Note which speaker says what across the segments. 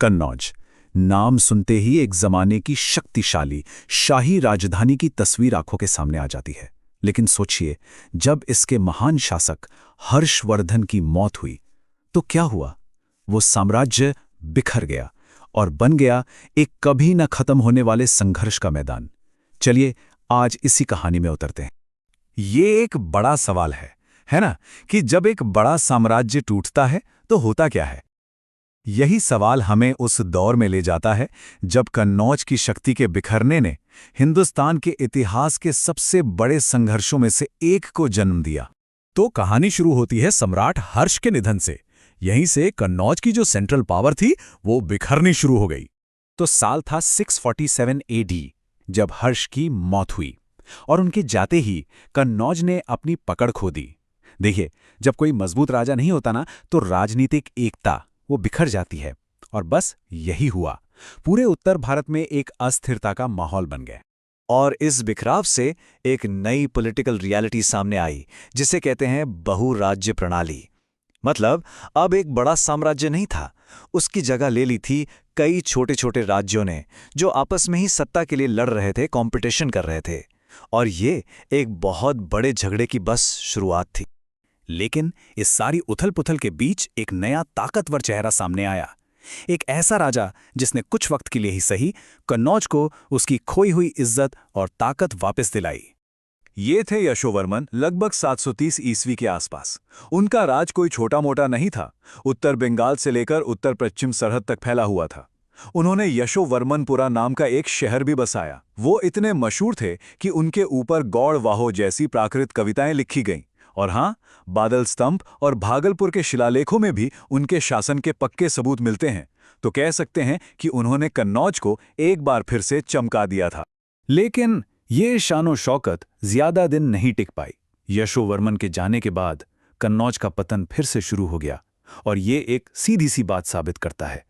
Speaker 1: कन्नौज। नाम सुनते ही एक जमाने की शक्तिशाली शाही राजधानी की तस्वीर आंखों के सामने आ जाती है। लेकिन सोचिए, जब इसके महान शासक हर्षवर्धन की मौत हुई तो क्या हुआ? वो साम्राज्य बिखर गया और बन गया एक कभी न खत्म होने वाले संघर्ष का मैदान। चलिए आज इसी कहानी में उतरते हैं।
Speaker 2: ये एक बड़ा सवाल है ना, कि जब एक बड़ा साम्राज्य टूटता है तो होता क्या है। यही सवाल हमें उस दौर में ले जाता है जब कन्नौज की शक्ति के बिखरने ने हिंदुस्तान के इतिहास के सबसे बड़े संघर्षों में से एक को जन्म दिया।
Speaker 3: तो कहानी शुरू होती है सम्राट हर्ष के निधन से। यहीं से कन्नौज की जो सेंट्रल पावर थी वो बिखरनी शुरू हो गई।
Speaker 1: तो साल था 647 AD जब हर्ष की मौत हुई और उनके जाते ही कन्नौज ने अपनी पकड़ खो दी। देखिए, जब कोई मजबूत राजा नहीं होता ना, तो राजनीतिक एकता वो बिखर जाती है। और बस यही हुआ। पूरे उत्तर भारत में एक अस्थिरता का माहौल बन गया।
Speaker 4: और इस बिखराव से एक नई पॉलिटिकल रियलिटी सामने आई, जिसे कहते हैं बहुराज्य प्रणाली। मतलब अब एक बड़ा साम्राज्य नहीं था, उसकी जगह ले ली थी कई छोटे छोटे राज्यों ने, जो आपस में ही सत्ता के लिए लड़ रहे थे, कंपटीशन कर रहे थे। और ये एक बहुत बड़े झगड़े की बस शुरुआत थी।
Speaker 1: लेकिन इस सारी उथल-पुथल के बीच एक नया ताकतवर चेहरा सामने आया। एक ऐसा राजा जिसने कुछ वक्त के लिए ही सही कन्नौज को उसकी खोई हुई इज्जत और ताकत वापस दिलाई।
Speaker 2: ये थे यशोवर्मन, लगभग 730 ईस्वी के आसपास। उनका राज कोई छोटा मोटा नहीं था, उत्तर बंगाल से लेकर उत्तर पश्चिम सरहद तक फैला हुआ था। उन्होंने यशोवर्मनपुरा नाम का एक शहर भी बसाया। वो इतने मशहूर थे कि उनके ऊपर गौड़ वाहो जैसी प्राकृत कविताएं लिखी गईं। और हाँ, बादल स्तंभ और भागलपुर के शिलालेखों में भी उनके शासन के पक्के सबूत मिलते हैं। तो कह सकते हैं कि उन्होंने कन्नौज को एक बार फिर से चमका दिया था।
Speaker 1: लेकिन ये शानो शौकत ज्यादा दिन नहीं टिक पाई। यशोवर्मन के जाने के बाद कन्नौज का पतन फिर से शुरू हो गया। और ये एक सीधी सी बात साबित करता है,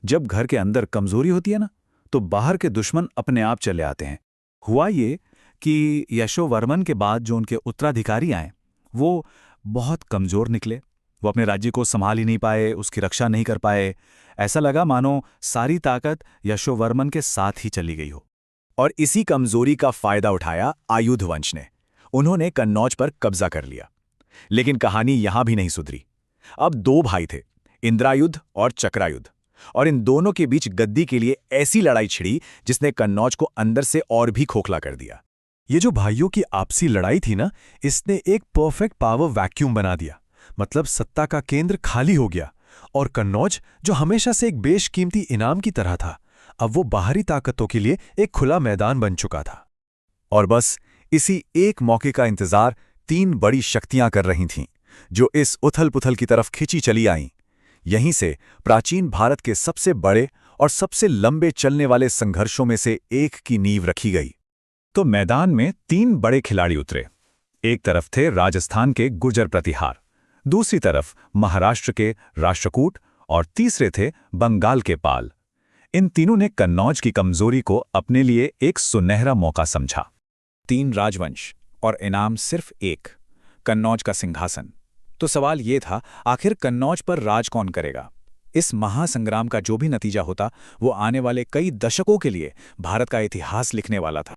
Speaker 1: जब घर के अंदर कमजोरी होती है ना, तो बाहर के दुश्मन अपने आप चले आते हैं। हुआ ये कि यशोवर्मन के बाद जो उनके उत्तराधिकारी आए वो बहुत कमजोर निकले। वो अपने राज्य को संभाल ही नहीं पाए, उसकी रक्षा नहीं कर पाए। ऐसा लगा मानो सारी ताकत यशोवर्मन के साथ ही चली गई हो। और इसी कमजोरी का फायदा उठाया आयुध वंश ने। उन्होंने कन्नौज पर कब्जा कर लिया। लेकिन कहानी यहां भी नहीं सुधरी। अब दो भाई थे, इंद्रायुध और चक्रायुध। और इन दोनों के बीच गद्दी के लिए ऐसी लड़ाई छिड़ी जिसने कन्नौज को अंदर से और भी खोखला कर दिया।
Speaker 3: ये जो भाइयों की आपसी लड़ाई थी ना, इसने एक परफेक्ट पावर वैक्यूम बना दिया। मतलब सत्ता का केंद्र खाली हो गया और कन्नौज, जो हमेशा से एक बेशकीमती इनाम की तरह था, अब वो बाहरी ताकतों के लिए एक खुला मैदान बन चुका था।
Speaker 2: और बस इसी एक मौके का इंतजार तीन बड़ी शक्तियां कर रही थीं, जो इस उथल-पुथल की तरफ खिंची चली आईं। यहीं से प्राचीन भारत के सबसे बड़े और सबसे लंबे चलने वाले संघर्षों में से एक की नींव रखी गई। तो मैदान में तीन बड़े खिलाड़ी उतरे। एक तरफ थे राजस्थान के गुर्जर प्रतिहार, दूसरी तरफ महाराष्ट्र के राष्ट्रकूट और तीसरे थे बंगाल के पाल। इन तीनों ने कन्नौज की कमजोरी को अपने लिए एक सुनहरा मौका समझा।
Speaker 1: तीन राजवंश और इनाम सिर्फ एक, कन्नौज का सिंहासन। तो सवाल ये था, आखिर कन्नौज पर राज कौन करेगा? इस महासंग्राम का जो भी नतीजा होता, वो आने वाले कई दशकों के लिए भारत का इतिहास लिखने वाला था।